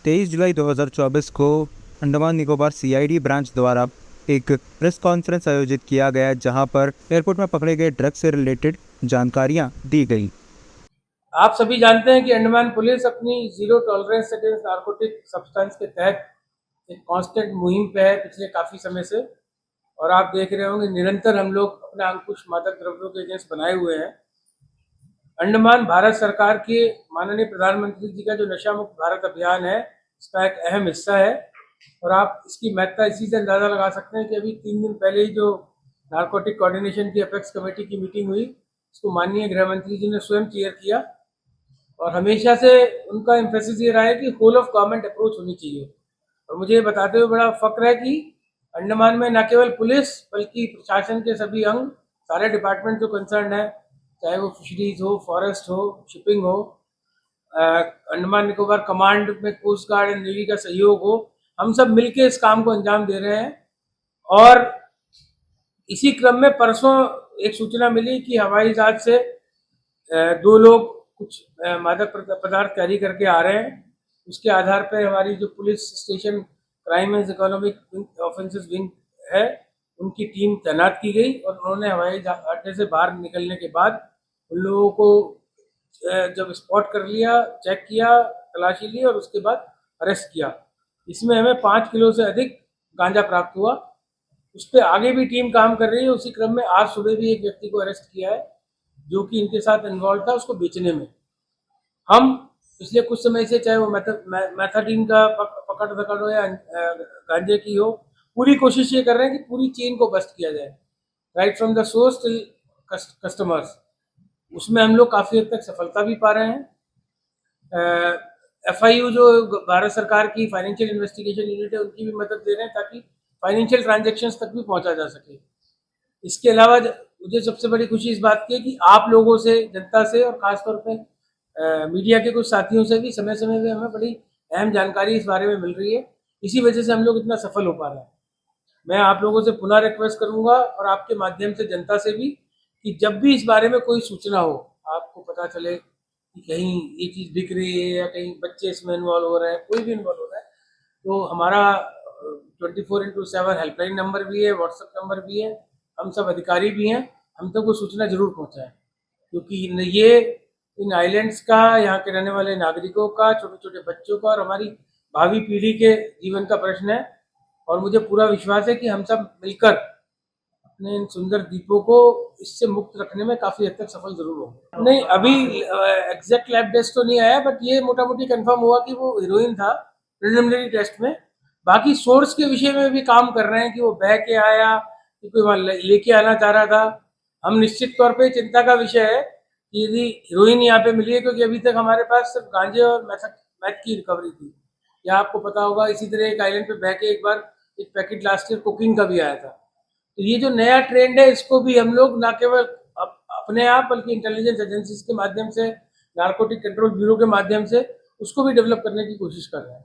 23 जुलाई 2024 को Andaman Nicobar CID branch द्वारा एक प्रेस कॉन्फ्रेंस आयोजित किया गया, जहां पर एयरपोर्ट में पकड़े गए ड्रग्स से रिलेटेड जानकारियां दी गई। आप सभी जानते हैं कि अंडमान पुलिस अपनी zero tolerance against narcotic substance के तहत एक कांस्टेंट मुहिम पे है पिछले काफ़ी समय से। और आप देख रहे होंगे निरंतर हम लोग अपना अंकुश मादक द्रव्यों के अगेंस्ट बनाए हुए हैं। अंडमान भारत सरकार के माननीय प्रधानमंत्री जी का जो नशा मुक्त भारत अभियान है, इसका एक अहम हिस्सा है। और आप इसकी महत्ता इसी से अंदाज़ा लगा सकते हैं कि अभी 3 दिन पहले ही जो नार्कोटिक कोऑर्डिनेशन की अपेक्स कमेटी की मीटिंग हुई, इसको माननीय गृह मंत्री जी ने स्वयं चेयर किया। और हमेशा से उनका एम्फेसिस ये रहा है कि होल ऑफ गवर्नमेंट अप्रोच होनी चाहिए। और मुझे ये बताते हुए बड़ा फक्र है कि अंडमान में न केवल पुलिस बल्कि प्रशासन के सभी अंग, सारे डिपार्टमेंट जो कंसर्न है, चाहे वो फिशरीज हो, फॉरेस्ट हो, शिपिंग हो, अंडमान निकोबार कमांड में कोस्ट गार्ड एंड नेवी का सहयोग हो, हम सब मिलके इस काम को अंजाम दे रहे हैं। और इसी क्रम में परसों एक सूचना मिली कि हवाई जहाज से 2 लोग कुछ मादक पदार्थ कैरी करके आ रहे हैं। उसके आधार पर हमारी जो police station crime and economic offences wing है, उनकी टीम तैनात की गई। और उन्होंने हवाई अड्डे से बाहर निकलने के बाद उन लोगों को जब स्पॉट कर लिया, चेक किया, तलाशी ली और उसके बाद अरेस्ट किया। इसमें हमें 5 किलो से अधिक गांजा प्राप्त हुआ। उस पर आगे भी टीम काम कर रही है। उसी क्रम में आज सुबह भी एक व्यक्ति को अरेस्ट किया है जो कि इनके साथ इन्वॉल्व था, उसको बेचने में। हम पिछले कुछ समय से, चाहे वो मैथाडीन का पकड़ धकड़ हो या गांजे की हो, पूरी कोशिश ये कर रहे हैं कि पूरी चेन को बस्ट किया जाए, right from the source till customers. उसमें हम लोग काफ़ी हद तक सफलता भी पा रहे हैं। FIU जो भारत सरकार की फाइनेंशियल इन्वेस्टिगेशन यूनिट है, उनकी भी मदद ले रहे हैं ताकि फाइनेंशियल ट्रांजैक्शंस तक भी पहुंचा जा सके। इसके अलावा मुझे सबसे बड़ी खुशी इस बात की है कि आप लोगों से, जनता से और खासतौर पे मीडिया के कुछ साथियों से भी समय समय पे हमें बड़ी अहम जानकारी इस बारे में मिल रही है। इसी वजह से हम लोग इतना सफल हो पा रहे हैं। मैं आप लोगों से पुनः रिक्वेस्ट करूंगा और आपके माध्यम से जनता से भी कि जब भी इस बारे में कोई सूचना हो, आपको पता चले कि कहीं ये चीज़ बिक रही है या कहीं बच्चे इसमें इन्वॉल्व हो रहे हैं, कोई भी इन्वॉल्व हो रहा है, तो हमारा 24x7 हेल्पलाइन नंबर भी है, व्हाट्सएप नंबर भी है, हम सब अधिकारी भी हैं, हम तक वो सूचना जरूर पहुँचाएं। क्योंकि ये इन आइलैंड्स का, यहाँ के रहने वाले नागरिकों का, छोटे छोटे बच्चों का और हमारी भावी पीढ़ी के जीवन का प्रश्न है। और मुझे पूरा विश्वास है कि हम सब मिलकर अपने इन सुंदर द्वीपों को इससे मुक्त रखने में काफ़ी हद तक सफल जरूर होंगे। नहीं, अभी एग्जैक्ट लैब टेस्ट तो नहीं आया, बट ये मोटा मोटी कन्फर्म हुआ कि वो हीरोइन था प्रिलिमिनरी टेस्ट में। बाकी सोर्स के विषय में भी काम कर रहे हैं कि वो बह के आया कि कोई वहाँ लेके आना चाह रहा था। हम निश्चित तौर पे चिंता का विषय है कि यदि हीरोइन यहाँ पे मिली है, क्योंकि अभी तक हमारे पास सिर्फ गांजे और मैथ की रिकवरी थी। या आपको पता होगा, इसी तरह एक आइलैंड पे बह के एक बार एक पैकेट लास्ट ईयर कोकीन का भी आया था। तो ये जो नया ट्रेंड है, इसको भी हम लोग न केवल अपने आप बल्कि इंटेलिजेंस एजेंसीज के माध्यम से, नार्कोटिक कंट्रोल ब्यूरो के माध्यम से उसको भी डेवलप करने की कोशिश कर रहे हैं।